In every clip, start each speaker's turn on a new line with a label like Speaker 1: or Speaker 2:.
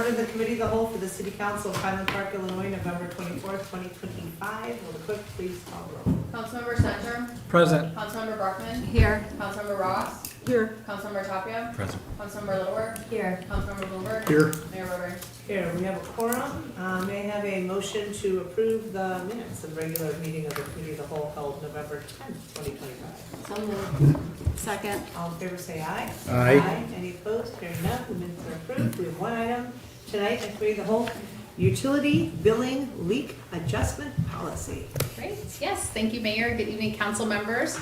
Speaker 1: of the Committee of the Whole for the City Council of Highland Park, Illinois, November 24th, 2025. Will the clerk please call the roll?
Speaker 2: Councilmember Centrum?
Speaker 3: Present.
Speaker 2: Councilmember Brockman?
Speaker 4: Here.
Speaker 2: Councilmember Ross?
Speaker 4: Here.
Speaker 2: Councilmember Tapia?
Speaker 3: Present.
Speaker 2: Councilmember Littleworth?
Speaker 4: Here.
Speaker 2: Councilmember Bloomberg?
Speaker 3: Here.
Speaker 2: Mayor Weber?
Speaker 1: Here, we have a quorum. May I have a motion to approve the minutes of the regular meeting of the Committee of the Whole held November 10th, 2025?
Speaker 4: So moved. Second.
Speaker 1: All in favor say aye.
Speaker 3: Aye.
Speaker 1: Any opposed? Hearing none, the minutes are approved. We have one item tonight at Committee of the Whole, utility billing leak adjustment policy.
Speaker 2: Great, yes, thank you, Mayor. Good evening, council members.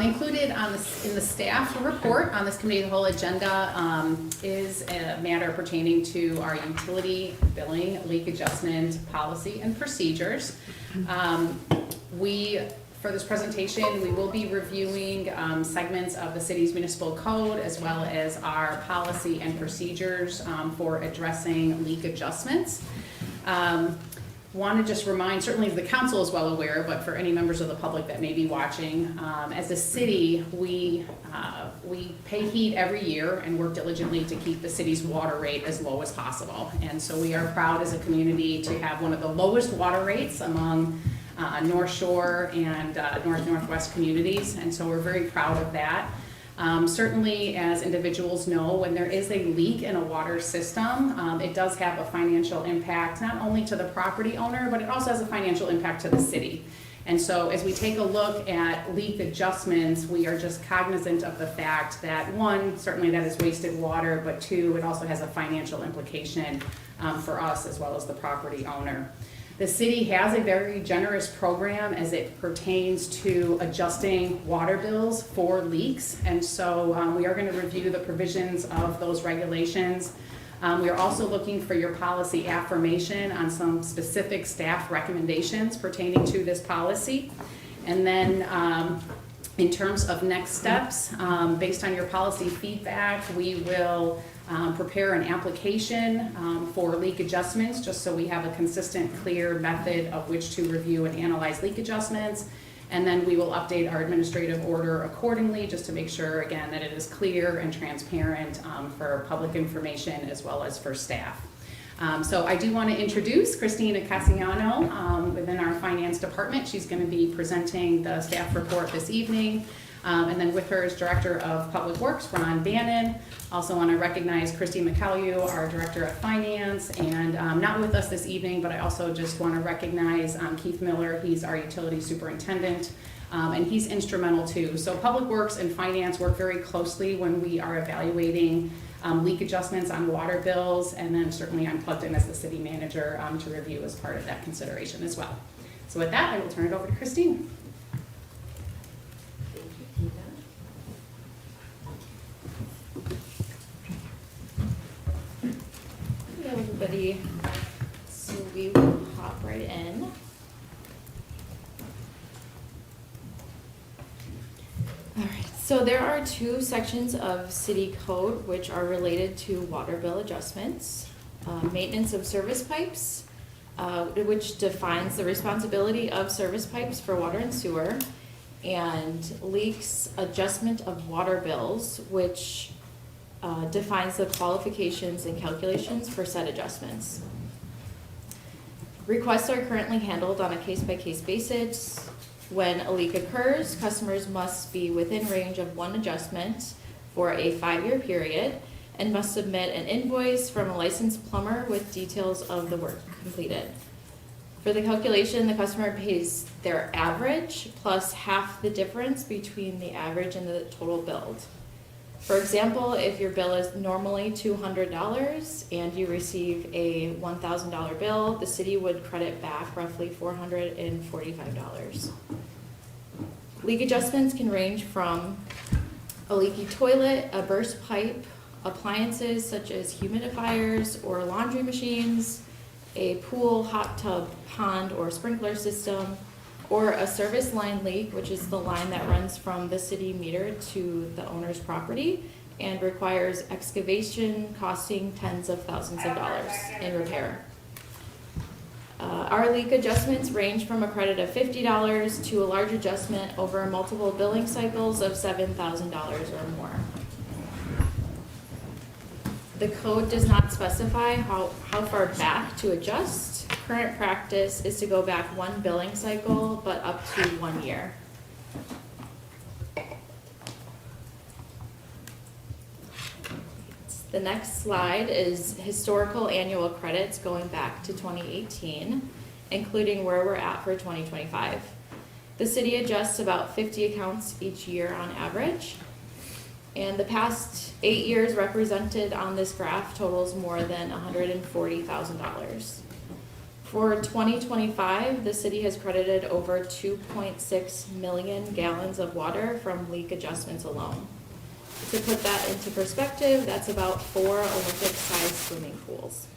Speaker 2: Included on in the staff report on this Committee of the Whole agenda is a matter pertaining to our utility billing leak adjustment policy and procedures. For this presentation, we will be reviewing segments of the city's municipal code as well as our policy and procedures for addressing leak adjustments. Want to just remind, certainly the council is well aware, but for any members of the public that may be watching, as a city, we pay heat every year and work diligently to keep the city's water rate as low as possible. And so we are proud as a community to have one of the lowest water rates among North Shore and Northwest communities, and so we're very proud of that. Certainly, as individuals know, when there is a leak in a water system, it does have a financial impact, not only to the property owner, but it also has a financial impact to the city. And so as we take a look at leak adjustments, we are just cognizant of the fact that one, certainly that is wasted water, but two, it also has a financial implication for us as well as the property owner. The city has a very generous program as it pertains to adjusting water bills for leaks, and so we are going to review the provisions of those regulations. We are also looking for your policy affirmation on some specific staff recommendations pertaining to this policy. And then in terms of next steps, based on your policy feedback, we will prepare an application for leak adjustments, just so we have a consistent, clear method of which to review and analyze leak adjustments. And then we will update our administrative order accordingly, just to make sure, again, that it is clear and transparent for public information as well as for staff. So I do want to introduce Christina Cassiano within our finance department. She's going to be presenting the staff report this evening. And then with her is Director of Public Works, Ron Bannon. Also want to recognize Christy McCallieu, our Director of Finance, and not with us this evening, but I also just want to recognize Keith Miller. He's our Utility Superintendent, and he's instrumental too. So Public Works and Finance work very closely when we are evaluating leak adjustments on water bills, and then certainly I'm plugged in as the City Manager to review as part of that consideration as well. So with that, I will turn it over to Christine.
Speaker 5: Hello everybody, so we will hop right in. Alright, so there are two sections of city code which are related to water bill adjustments. Maintenance of service pipes, which defines the responsibility of service pipes for water and sewer, and leaks adjustment of water bills, which defines the qualifications and calculations for said adjustments. Requests are currently handled on a case-by-case basis. When a leak occurs, customers must be within range of one adjustment for a 5-year period and must submit an invoice from a licensed plumber with details of the work completed. For the calculation, the customer pays their average plus half the difference between the average and the total billed. For example, if your bill is normally $200 and you receive a $1,000 bill, the city would credit back roughly $445. Leak adjustments can range from a leaky toilet, a burst pipe, appliances such as humidifiers or laundry machines, a pool, hot tub, pond, or sprinkler system, or a service line leak, which is the line that runs from the city meter to the owner's property and requires excavation costing tens of thousands of dollars in repair. Our leak adjustments range from a credit of $50 to a large adjustment over multiple billing cycles of $7,000 or more. The code does not specify how far back to adjust. Current practice is to go back one billing cycle, but up to 1 year. The next slide is historical annual credits going back to 2018, including where we're at for 2025. The city adjusts about 50 accounts each year on average. And the past 8 years represented on this graph totals more than $140,000. For 2025, the city has credited over 2.6 million gallons of water from leak adjustments alone. To put that into perspective, that's about 4 Olympic-sized swimming pools.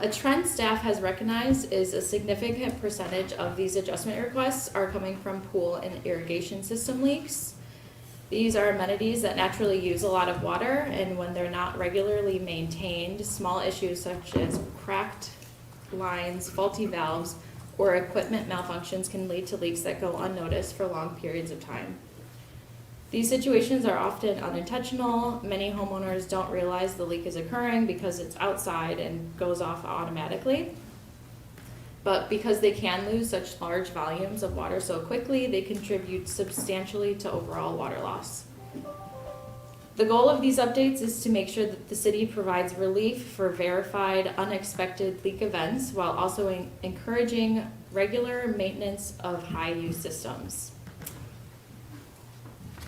Speaker 5: A trend staff has recognized is a significant percentage of these adjustment requests are coming from pool and irrigation system leaks. These are amenities that naturally use a lot of water, and when they're not regularly maintained, small issues such as cracked lines, faulty valves, or equipment malfunctions can lead to leaks that go unnoticed for long periods of time. These situations are often unintentional. Many homeowners don't realize the leak is occurring because it's outside and goes off automatically. But because they can lose such large volumes of water so quickly, they contribute substantially to overall water loss. The goal of these updates is to make sure that the city provides relief for verified, unexpected leak events while also encouraging regular maintenance of high-use systems.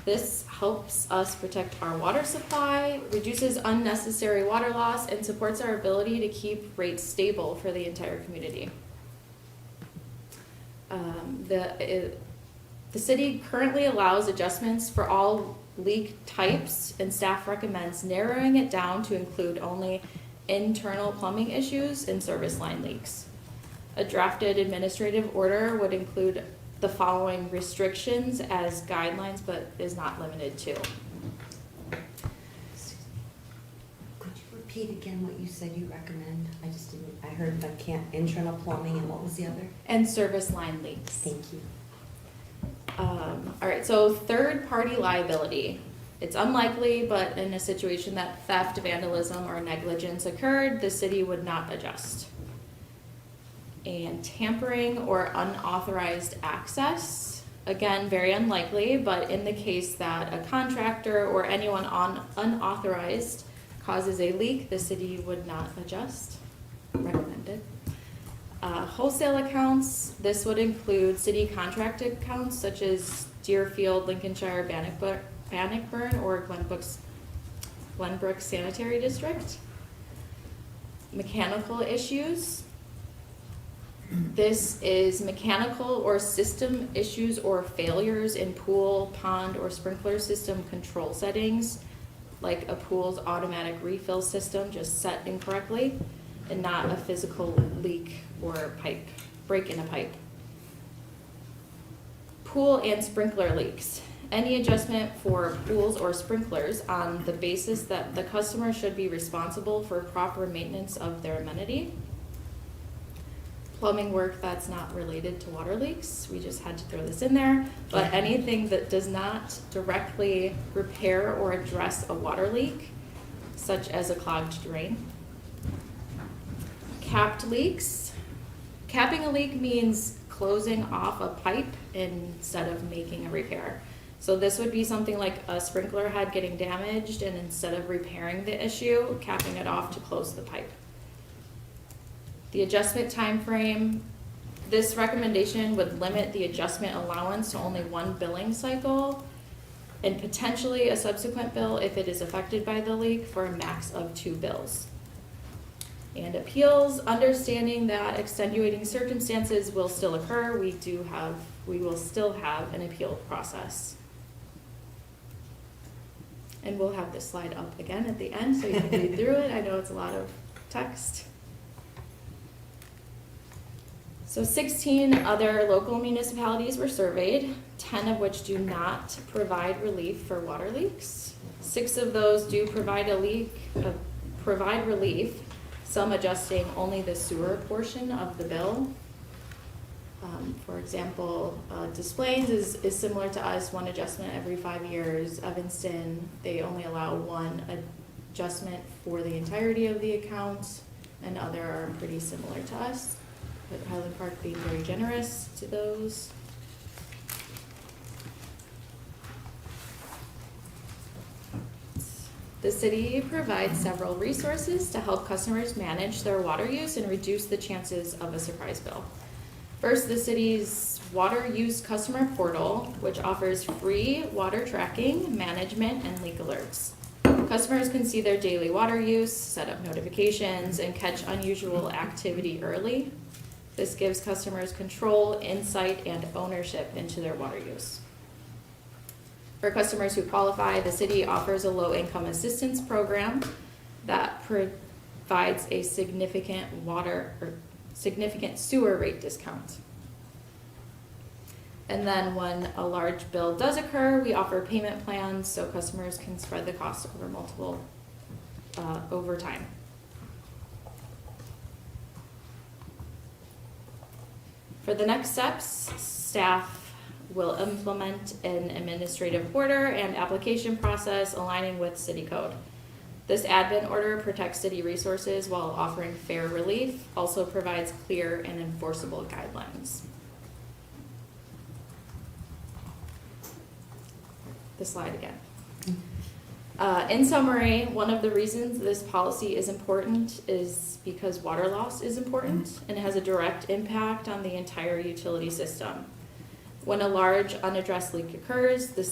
Speaker 5: This helps us protect our water supply, reduces unnecessary water loss, and supports our ability to keep rates stable for the entire community. The city currently allows adjustments for all leak types, and staff recommends narrowing it down to include only internal plumbing issues and service line leaks. A drafted administrative order would include the following restrictions as guidelines, but is not limited to.
Speaker 3: Could you repeat again what you said you recommend? I just didn't, I heard the internal plumbing, and what was the other?
Speaker 5: And service line leaks.
Speaker 3: Thank you.
Speaker 5: All right, so third-party liability. It's unlikely, but in a situation that theft, vandalism, or negligence occurred, the city would not adjust. And tampering or unauthorized access, again, very unlikely, but in the case that a contractor or anyone unauthorized causes a leak, the city would not adjust. Recommended. Wholesale accounts, this would include city contracted accounts such as Deerfield, Lincolnshire, Bannockburn, or Glenbrook Sanitary District. Mechanical issues. This is mechanical or system issues or failures in pool, pond, or sprinkler system control settings, like a pool's automatic refill system just set incorrectly, and not a physical leak or break in a pipe. Pool and sprinkler leaks. Any adjustment for pools or sprinklers on the basis that the customer should be responsible for proper maintenance of their amenity. Plumbing work that's not related to water leaks, we just had to throw this in there, but anything that does not directly repair or address a water leak, such as a clogged drain. Capped leaks. Capping a leak means closing off a pipe instead of making a repair. So this would be something like a sprinkler head getting damaged, and instead of repairing the issue, capping it off to close the pipe. The adjustment time frame, this recommendation would limit the adjustment allowance to only one billing cycle and potentially a subsequent bill if it is affected by the leak for a max of 2 bills. And appeals, understanding that extenuating circumstances will still occur, we will still have an appeal process. And we'll have this slide up again at the end so you can read through it. I know it's a lot of text. So 16 other local municipalities were surveyed, 10 of which do not provide relief for water leaks. 6 of those do provide relief, some adjusting only the sewer portion of the bill. For example, Des Plaines is similar to us, one adjustment every 5 years. Evanston, they only allow one adjustment for the entirety of the account, and other are pretty similar to us, but Highland Park being very generous to those. The city provides several resources to help customers manage their water use and reduce the chances of a surprise bill. First, the city's water use customer portal, which offers free water tracking, management, and leak alerts. Customers can see their daily water use, set up notifications, and catch unusual activity early. This gives customers control, insight, and ownership into their water use. For customers who qualify, the city offers a low-income assistance program that provides a significant sewer rate discount. And then when a large bill does occur, we offer payment plans so customers can spread the cost over time. For the next steps, staff will implement an administrative order and application process aligning with city code. This admin order protects city resources while offering fair relief, also provides clear and enforceable guidelines. The slide again. In summary, one of the reasons this policy is important is because water loss is important and has a direct impact on the entire utility system. When a large unaddressed leak occurs, the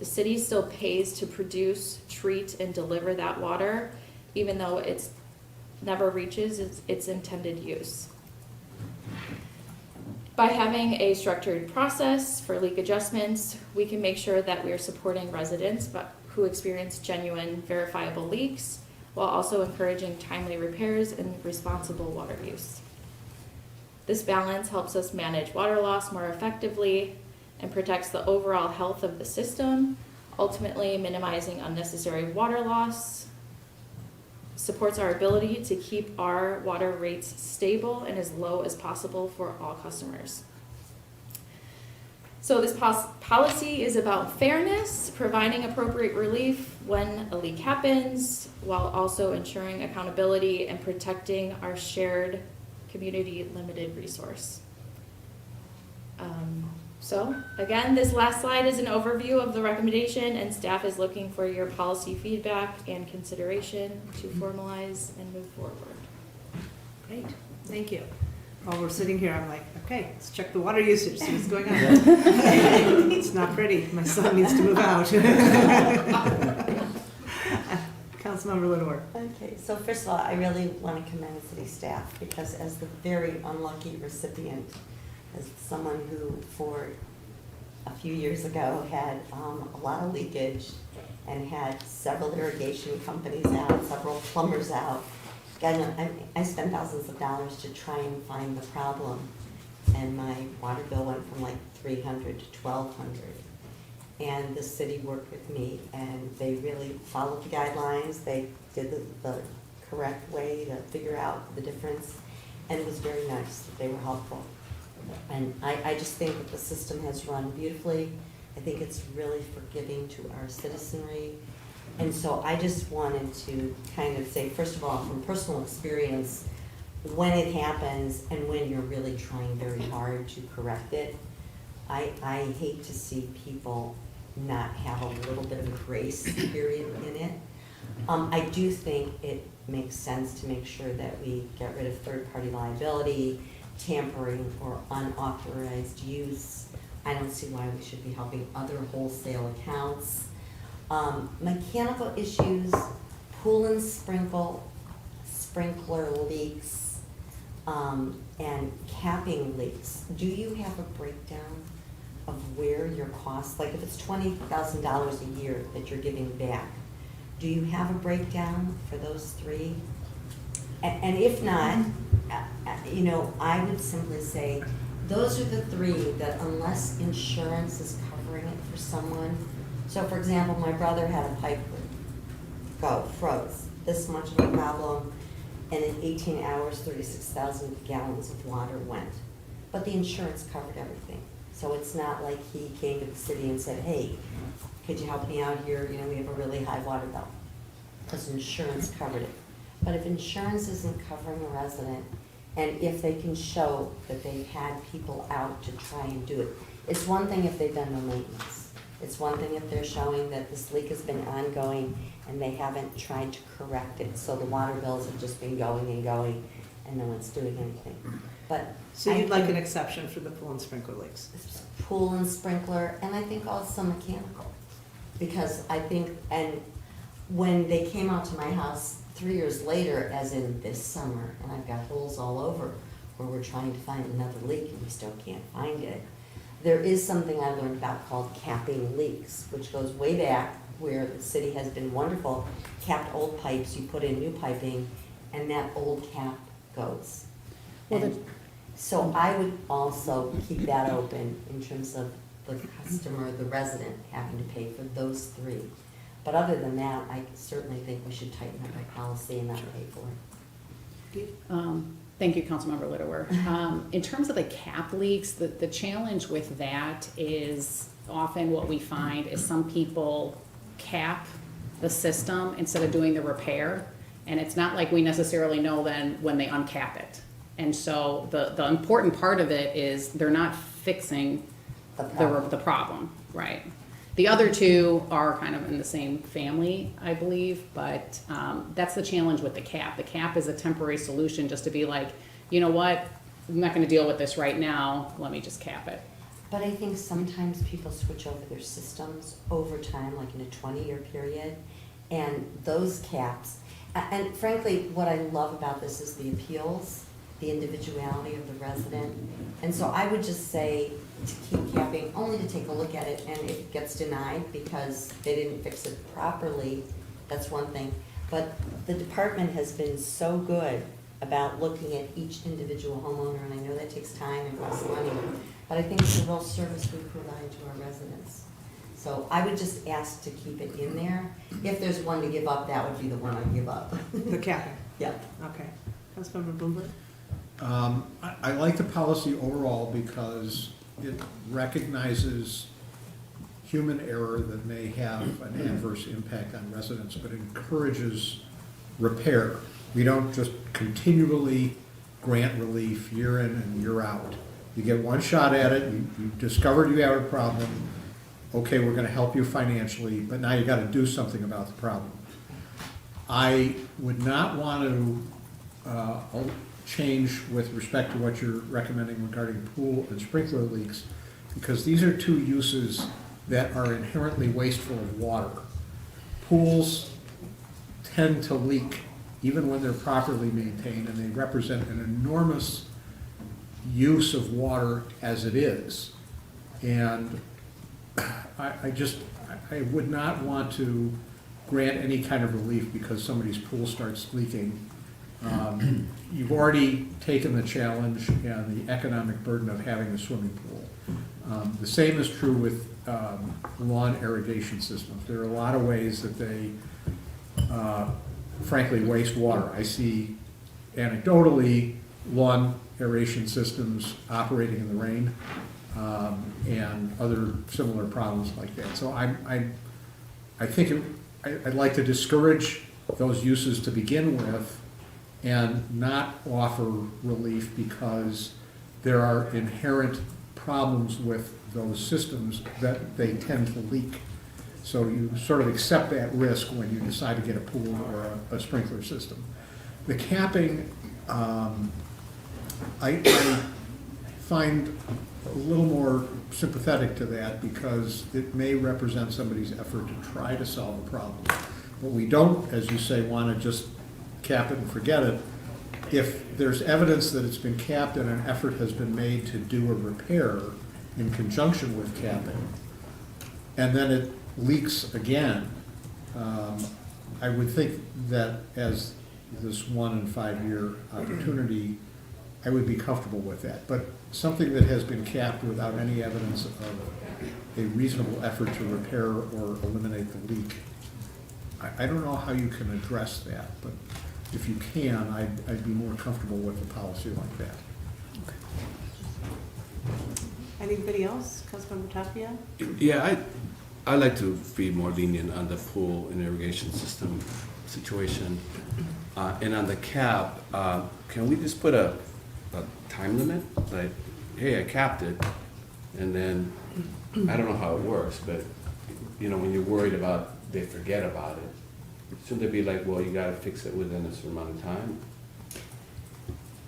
Speaker 5: city still pays to produce, treat, and deliver that water, even though it never reaches its intended use. By having a structured process for leak adjustments, we can make sure that we are supporting residents who experience genuine, verifiable leaks, while also encouraging timely repairs and responsible water use. This balance helps us manage water loss more effectively and protects the overall health of the system, ultimately minimizing unnecessary water loss, supports our ability to keep our water rates stable and as low as possible for all customers. So this policy is about fairness, providing appropriate relief when a leak happens, while also ensuring accountability and protecting our shared community limited resource. So again, this last slide is an overview of the recommendation, and staff is looking for your policy feedback and consideration to formalize and move forward.
Speaker 1: Great, thank you. While we're sitting here, I'm like, okay, let's check the water usage, see what's going on. It's not pretty, my son needs to move out. Councilmember Whittemore.
Speaker 3: Okay, so first of all, I really want to commend city staff, because as the very unlucky recipient, as someone who for a few years ago had a lot of leakage and had several irrigation companies out, several plumbers out, I spent thousands of dollars to try and find the problem, and my water bill went from like $300 to $1,200. And the city worked with me, and they really followed the guidelines. They did the correct way to figure out the difference, and it was very nice. They were helpful. And I just think that the system has run beautifully. I think it's really forgiving to our citizenry. And so I just wanted to kind of say, first of all, from personal experience, when it happens and when you're really trying very hard to correct it, I hate to see people not have a little bit of a grace period in it. I do think it makes sense to make sure that we get rid of third-party liability, tampering, or unauthorized use. I don't see why we should be helping other wholesale accounts. Mechanical issues, pool and sprinkler leaks, and capping leaks. Do you have a breakdown of where your costs, like if it's $20,000 a year that you're giving back, do you have a breakdown for those three? And if not, I would simply say, those are the three that unless insurance is covering it for someone. So for example, my brother had a pipe froze, this much of a problem, and in 18 hours, 36,000 gallons of water went. but the insurance covered everything. So it's not like he came to the city and said, hey, could you help me out here, you know, we have a really high water bill. Because insurance covered it. But if insurance isn't covering a resident, and if they can show that they've had people out to try and do it, it's one thing if they've done no maintenance. It's one thing if they're showing that this leak has been ongoing and they haven't tried to correct it, so the water bills have just been going and no one's doing anything. But
Speaker 1: So you'd like an exception for the pool and sprinkler leaks?
Speaker 3: pool and sprinkler, and I think also mechanical. Because I think, and when they came out to my house 3 years later, as in this summer, and I've got holes all over where we're trying to find another leak and we still can't find it, there is something I learned about called capping leaks, which goes way back where the city has been wonderful. Capped old pipes, you put in new piping, and that old cap goes.
Speaker 2: Well,
Speaker 3: And so I would also keep that open in terms of the customer, the resident having to pay for those three. But other than that, I certainly think we should tighten up our policy and not pay for it.
Speaker 2: Thank you, Councilmember Littler. In terms of the cap leaks, the challenge with that is often what we find is some people cap the system instead of doing the repair. And it's not like we necessarily know then when they uncap it. And so the important part of it is they're not fixing the problem, right? The other two are kind of in the same family, I believe, but that's the challenge with the cap. The cap is a temporary solution just to be like, you know what, I'm not gonna deal with this right now, let me just cap it.
Speaker 3: But I think sometimes people switch over their systems over time, like in a 20-year period, and those caps, and frankly, what I love about this is the appeals, the individuality of the resident. And so I would just say to keep capping, only to take a look at it, and if it gets denied because they didn't fix it properly, that's one thing. But the department has been so good about looking at each individual homeowner, and I know that takes time and costs money, but I think it's a real service we provide to our residents. So I would just ask to keep it in there. If there's one to give up, that would be the one I'd give up.
Speaker 1: The capping,
Speaker 3: Yeah.
Speaker 1: okay. Councilmember Bloomberg?
Speaker 6: I like the policy overall because it recognizes human error that may have an adverse impact on residents, but encourages repair. We don't just continually grant relief year in and year out. You get one shot at it, you discovered you have a problem, okay, we're gonna help you financially, but now you gotta do something about the problem. I would not want to change with respect to what you're recommending regarding pool and sprinkler leaks, because these are two uses that are inherently wasteful of water. Pools tend to leak even when they're properly maintained, and they represent an enormous use of water as it is. And I would not want to grant any kind of relief because somebody's pool starts leaking. You've already taken the challenge and the economic burden of having a swimming pool. The same is true with lawn irrigation systems. There are a lot of ways that they frankly waste water. I see anecdotally lawn aeration systems operating in the rain and other similar problems like that. So I think I'd like to discourage those uses to begin with and not offer relief because there are inherent problems with those systems that they tend to leak. So you sort of accept that risk when you decide to get a pool or a sprinkler system. The capping, I find a little more sympathetic to that because it may represent somebody's effort to try to solve a problem. But we don't, as you say, want to just cap it and forget it. If there's evidence that it's been capped and an effort has been made to do a repair in conjunction with capping, and then it leaks again, I would think that as this 1 in 5 year opportunity, I would be comfortable with that. But something that has been capped without any evidence of a reasonable effort to repair or eliminate the leak, I don't know how you can address that, but if you can, I'd be more comfortable with a policy like that.
Speaker 1: Anybody else? Councilmember Tapia?
Speaker 7: Yeah, I like to be more lenient on the pool and irrigation system situation. And on the cap, can we just put a time limit? Like, hey, I capped it, and then, I don't know how it works, but, you know, when you're worried about they forget about it, shouldn't they be like, well, you gotta fix it within a certain amount of time?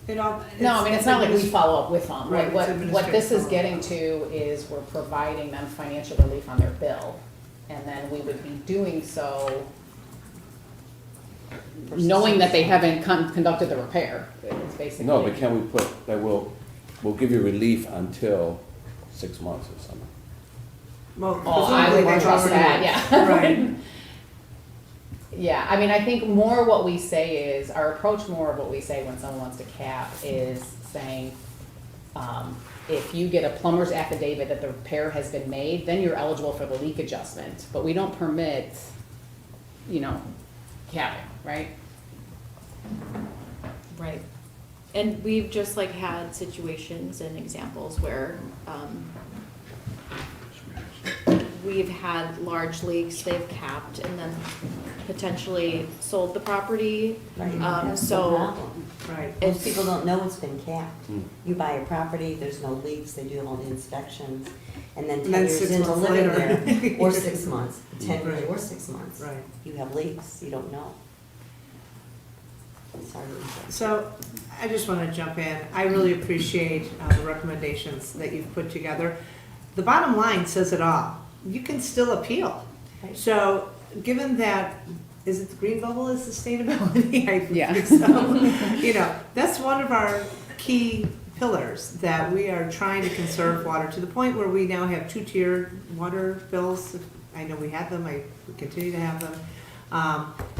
Speaker 2: No, I mean, it's not like we follow up with them.
Speaker 1: Right,
Speaker 2: What
Speaker 1: it's
Speaker 2: what this is
Speaker 1: administrative
Speaker 2: getting to is we're providing them financial relief on their bill. And then we would be doing so knowing that they haven't conducted the repair. It's basically.
Speaker 7: No, but can we put, that we'll give you relief until 6 months or something?
Speaker 1: Well,
Speaker 2: Oh, I would
Speaker 1: presumably they've
Speaker 2: trust
Speaker 1: already-
Speaker 2: that, yeah.
Speaker 1: Right.
Speaker 2: Yeah, I mean, I think more what we say is, our approach more of what we say when someone wants to cap is saying, if you get a plumber's affidavit that the repair has been made, then you're eligible for the leak adjustment. But we don't permit, you know, capping, right?
Speaker 5: Right. And we've just like had situations and examples where, we've had large leaks, they've capped and then potentially sold the property.
Speaker 3: Right,
Speaker 5: Um,
Speaker 3: that's the
Speaker 5: so
Speaker 3: problem.
Speaker 1: Right.
Speaker 3: Most
Speaker 5: it's,
Speaker 3: people don't know it's been capped.
Speaker 7: Hmm.
Speaker 3: You buy a property, there's no leaks, they do all the inspections, and then
Speaker 1: And
Speaker 3: 10
Speaker 1: then
Speaker 3: years
Speaker 1: 6
Speaker 3: into
Speaker 1: months
Speaker 3: living
Speaker 1: later.
Speaker 3: there, or 6 months, 10 years
Speaker 1: Right.
Speaker 3: or 6 months.
Speaker 1: Right.
Speaker 3: You have leaks, you don't know. Sorry.
Speaker 1: So I just want to jump in. I really appreciate the recommendations that you've put together. The bottom line says it all. You can still appeal.
Speaker 3: Right.
Speaker 1: So given that, is it the green bubble is sustainability? I
Speaker 2: Yeah.
Speaker 1: think so. You know, that's one of our key pillars, that we are trying to conserve water to the point where we now have 2-tier water bills. I know we had them, we continue to have them.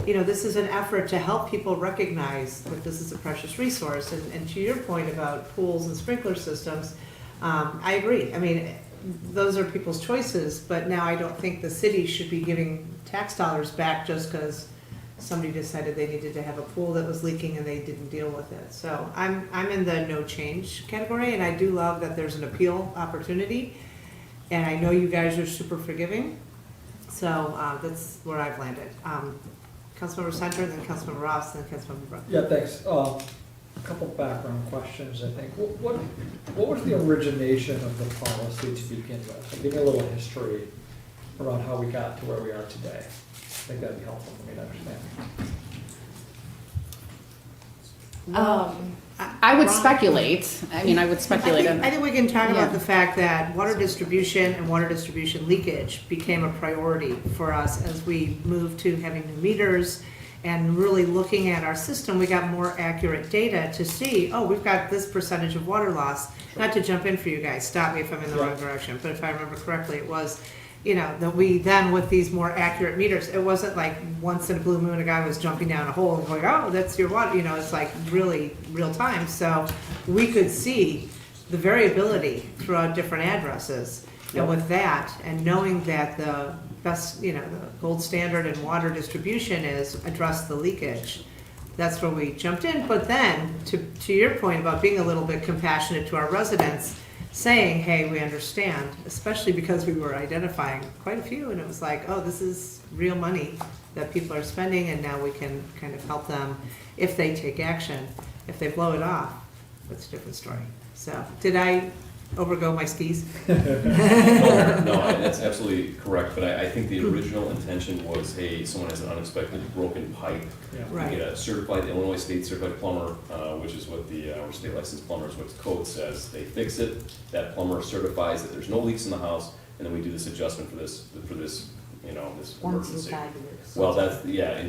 Speaker 1: You know, this is an effort to help people recognize that this is a precious resource. And to your point about pools and sprinkler systems, I agree. I mean, those are people's choices, but now I don't think the city should be giving tax dollars back just because somebody decided they needed to have a pool that was leaking and they didn't deal with it. So I'm in the no change category, and I do love that there's an appeal opportunity. And I know you guys are super forgiving, so that's where I've landed. Councilmember Center, then Councilmember Ross, then Councilmember Brooke.
Speaker 8: Yeah, thanks. A couple background questions, I think. What was the origination of the policy to begin with? Give me a little history around how we got to where we are today. I think that'd be helpful for me to understand.
Speaker 2: I would speculate, I mean, I would speculate on.
Speaker 1: I think we can talk
Speaker 2: Yeah.
Speaker 1: about the fact that water distribution and water distribution leakage became a priority for us as we moved to having new meters and really looking at our system. We got more accurate data to see, oh, we've got this percentage of water loss. Not to jump in for you guys, stop me if I'm in the wrong direction, but if I remember correctly, it was, you know, that we then with these more accurate meters, it wasn't like once in a blue moon a guy was jumping down a hole and going, oh, that's your water, you know, it's like really real time. So we could see the variability throughout different addresses. And with that, and knowing that the best, you know, the gold standard in water distribution is address the leakage, that's where we jumped in. But then, to your point about being a little bit compassionate to our residents, saying, hey, we understand, especially because we were identifying quite a few, and it was like, oh, this is real money that people are spending, and now we can kind of help them if they take action. If they blow it off, that's a different story. So, did I overgo my skis?
Speaker 9: No, that's absolutely correct, but I think the original intention was, hey, someone has an unexpected broken pipe.
Speaker 8: Yeah.
Speaker 1: Right.
Speaker 9: You get a certified, Illinois State Certified Plumber, which is what or state licensed plumber is what the code says. They fix it, that plumber certifies that there's no leaks in the house, and then we do this adjustment for this, you know, this
Speaker 3: Once in
Speaker 9: emergency.
Speaker 3: 5 years.
Speaker 9: Well, that's, yeah,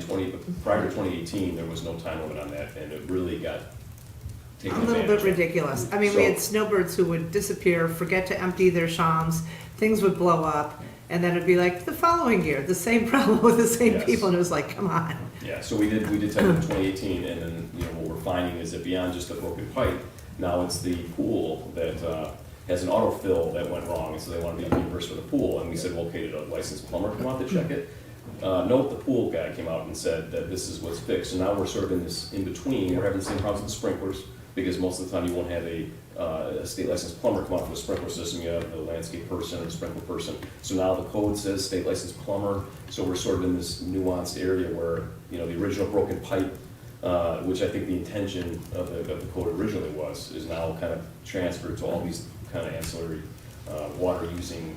Speaker 9: prior to 2018, there was no time limit on that, and it really got
Speaker 1: A
Speaker 9: taken
Speaker 1: little
Speaker 9: advantage
Speaker 1: bit
Speaker 9: of.
Speaker 1: ridiculous. I mean, we had
Speaker 9: So-
Speaker 1: snowbirds who would disappear, forget to empty their shawms, things would blow up, and then it'd be like the following year, the same problem with the same
Speaker 9: Yes.
Speaker 1: people, and it was like, come on.
Speaker 9: Yeah, so we did type in 2018, and then, you know, what we're finding is that beyond just a broken pipe, now it's the pool that has an autofill that went wrong, and so they want to be reimbursed for the pool, and we said, well, okay, did a licensed plumber come out to check it? Nope, the pool guy came out and said that this is what's fixed, so now we're sort of in this in-between, we're having the same problems with the sprinklers, because most of the time you won't have a state licensed plumber come out for the sprinkler system, you have the landscape person or the sprinkler person. So now the code says state licensed plumber, so we're sort of in this nuanced area where, you know, the original broken pipe, which I think the intention of the code originally was, is now kind of transferred to all these kind of ancillary water using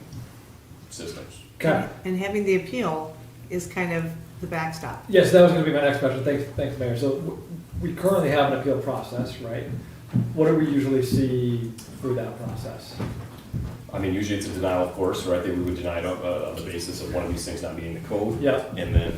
Speaker 9: systems.
Speaker 8: Okay.
Speaker 1: And having the appeal is kind of the backstop.
Speaker 8: Yes, that was gonna be my next question. Thanks, Mayor. So we currently have an appeal process, right? What do we usually see through that process?
Speaker 9: I mean, usually it's a denial, of course, right? They would deny it on the basis of one of these things not meeting the code.
Speaker 8: Yeah.
Speaker 9: And then,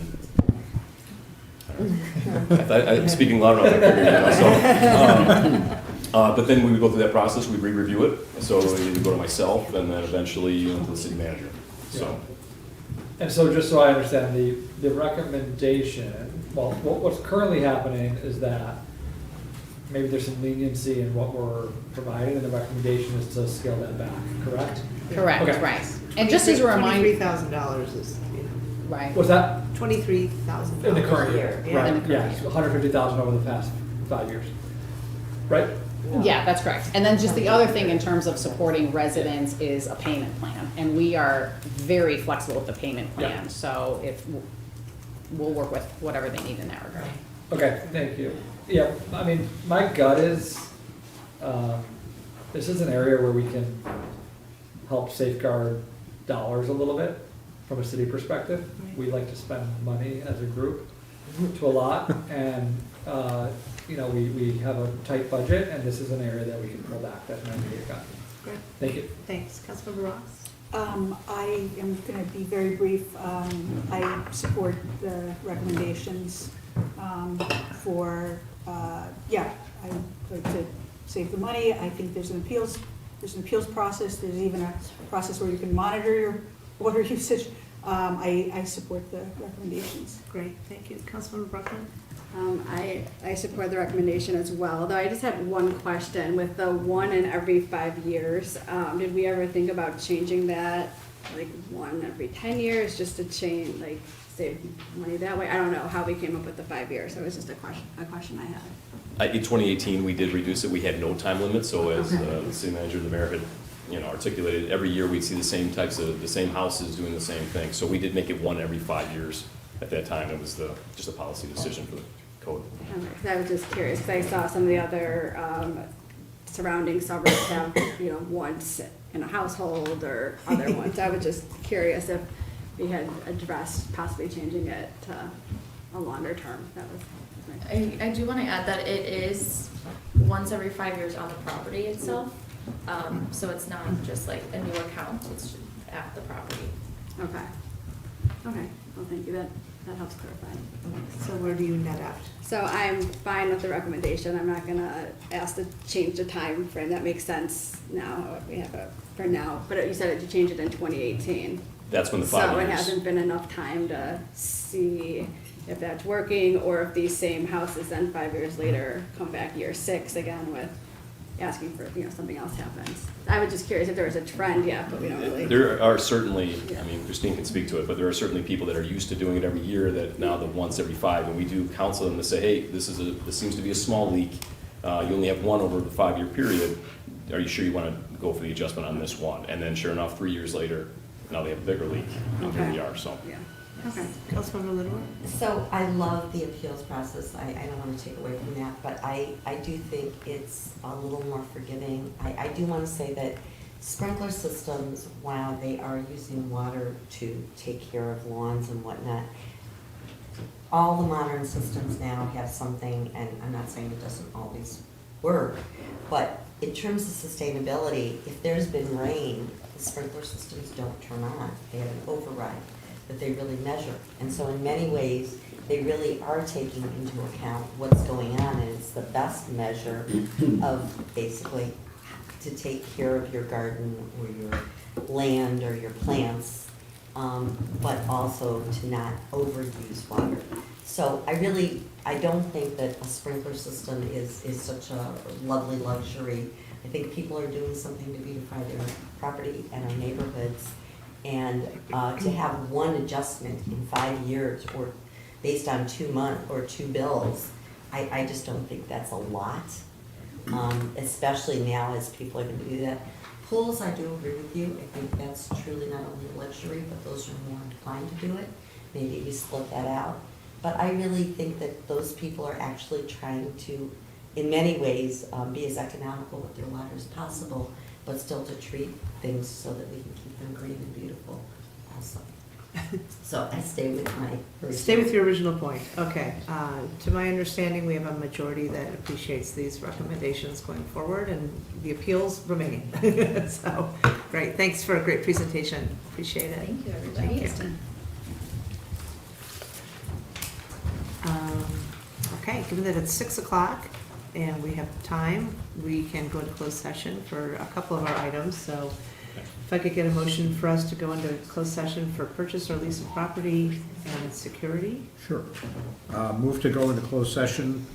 Speaker 9: I'm speaking loud enough, I figured, you know, so. But then we would go through that process, we'd re-review it. So it would go to myself and then eventually to the city manager, so.
Speaker 8: And so just so I understand, the recommendation, well, what's currently happening is that maybe there's some leniency in what we're providing, and the recommendation is to scale that back, correct?
Speaker 2: Correct,
Speaker 8: Okay.
Speaker 2: right. And just as a reminder,
Speaker 1: $23,000 is, you know,
Speaker 2: right.
Speaker 8: Was that
Speaker 1: $23,000.
Speaker 8: in the current year?
Speaker 1: Yeah.
Speaker 8: Right,
Speaker 2: In the current
Speaker 8: yes,
Speaker 2: year.
Speaker 8: 150,000 over the past 5 years, right?
Speaker 2: Yeah, that's correct. And then just the other thing in terms of supporting residents is a payment plan. And we are very flexible with the payment
Speaker 8: Yeah.
Speaker 2: plan. So if, we'll work with whatever they need in that regard.
Speaker 8: Okay, thank you. Yeah, I mean, my gut is, this is an area where we can help safeguard dollars a little bit from a city perspective.
Speaker 1: Right.
Speaker 8: We like to spend money as a group to a lot, and, you know, we have a tight budget, and this is an area that we can pull back. That's my immediate gut.
Speaker 1: Great.
Speaker 8: Thank you.
Speaker 1: Thanks. Councilmember Ross?
Speaker 10: I am going to be very brief. I support the recommendations for, yeah, I'd like to save the money. I think there's an appeals process. There's even a process where you can monitor your water usage. I support the recommendations.
Speaker 1: Great, thank you. Councilmember Bruckner?
Speaker 4: I support the recommendation as well, though I just had one question. With the 1 in every 5 years, did we ever think about changing that, like 1 every 10 years, just to change, like, save money that way? I don't know how we came up with the 5 years, so it was just a question I had.
Speaker 9: In 2018, we did reduce it, we had no time limit, so as the city manager and the mayor had, you know, articulated, every year we'd see the same houses doing the same thing. So we did make it 1 every 5 years at that time. It was just a policy decision for the code.
Speaker 4: Okay, 'cause I was just curious, because I saw some of the other surrounding suburbs have, you know, once in a household or other ones. I was just curious if we had addressed possibly changing it to a longer term. That was my
Speaker 5: I do want to add that it is once every 5 years on the property itself. So it's not just like a new account, it's at the property.
Speaker 4: Okay. Okay, well, thank you, that helps clarify.
Speaker 1: So where do you net out?
Speaker 4: So I'm fine with the recommendation, I'm not gonna ask to change the time frame. That makes sense now, we have a, for now, but you said to change it in 2018.
Speaker 9: That's when the 5
Speaker 4: So
Speaker 9: years.
Speaker 4: it hasn't been enough time to see if that's working, or if these same houses then 5 years later come back year 6 again with asking for, you know, something else happens. I was just curious if there was a trend, yeah, but we don't really.
Speaker 9: There are certainly, I mean, Christine can speak to it, but there are certainly people that are used to doing it every year that now the once every 5, and we do counsel them to say, hey, this seems to be a small leak. You only have 1 over the 5-year period. Are you sure you want to go for the adjustment on this one? And then sure enough, 3 years later, now they have a bigger leak. And here we are, so.
Speaker 4: Yeah, okay.
Speaker 1: Councilmember Littler?
Speaker 3: So I love the appeals process. I don't want to take away from that, but I do think it's a little more forgiving. I do want to say that sprinkler systems, while they are using water to take care of lawns and whatnot, all the modern systems now have something, and I'm not saying it doesn't always work, but in terms of sustainability, if there's been rain, the sprinkler systems don't turn on. They have an override that they really measure. And so in many ways, they really are taking into account what's going on, and it's the best measure of basically to take care of your garden or your land or your plants, but also to not overuse water. So I don't think that a sprinkler system is such a lovely luxury. I think people are doing something to beautify their property and our neighborhoods. And to have one adjustment in 5 years or based on 2 months or 2 bills, I just don't think that's a lot. especially now as people are gonna do that. Pools, I do agree with you, I think that's truly not only a luxury, but those are more inclined to do it. Maybe we split that out. But I really think that those people are actually trying to, in many ways, be as economical with their water as possible, but still to treat things so that we can keep them green and beautiful also. So I stay with my original.
Speaker 1: Stay with your original point, okay. To my understanding, we have a majority that appreciates these recommendations going forward, and the appeals remain. So, great, thanks for a great presentation, appreciate it.
Speaker 5: Thank you, everybody.
Speaker 1: Thank you. Okay, given that it's 6 o'clock and we have time, we can go into closed session for a couple of our items, so if I could get a motion for us to go into closed session for purchase or lease of property and security?
Speaker 6: Sure. Move to go into closed session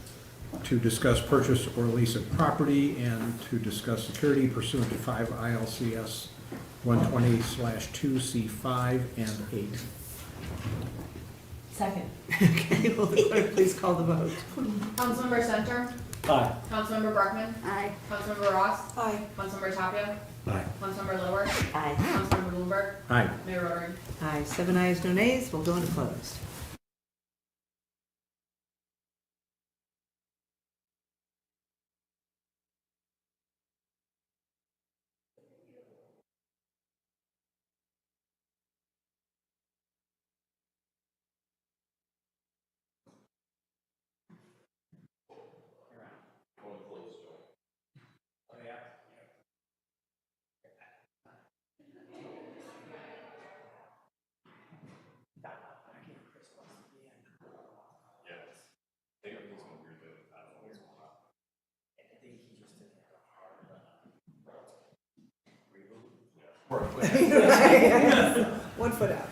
Speaker 6: to discuss purchase or lease of property and to discuss security pursuant to 5 ILCS 120/2C5 and 8.
Speaker 3: Second.
Speaker 1: Okay, will the clerk please call the vote?
Speaker 2: Councilmember Center,
Speaker 8: Aye.
Speaker 2: Councilmember Brockman,
Speaker 4: Aye.
Speaker 2: Councilmember Ross,
Speaker 10: Aye.
Speaker 2: Councilmember Tapia,
Speaker 7: Aye.
Speaker 2: Councilmember Lower,
Speaker 3: Aye.
Speaker 2: Councilmember Bloomberg,
Speaker 6: Aye.
Speaker 2: Mayor Rotary.
Speaker 1: Aye, 7 ayes, no nays, we'll go into closed. One foot out.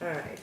Speaker 1: All right.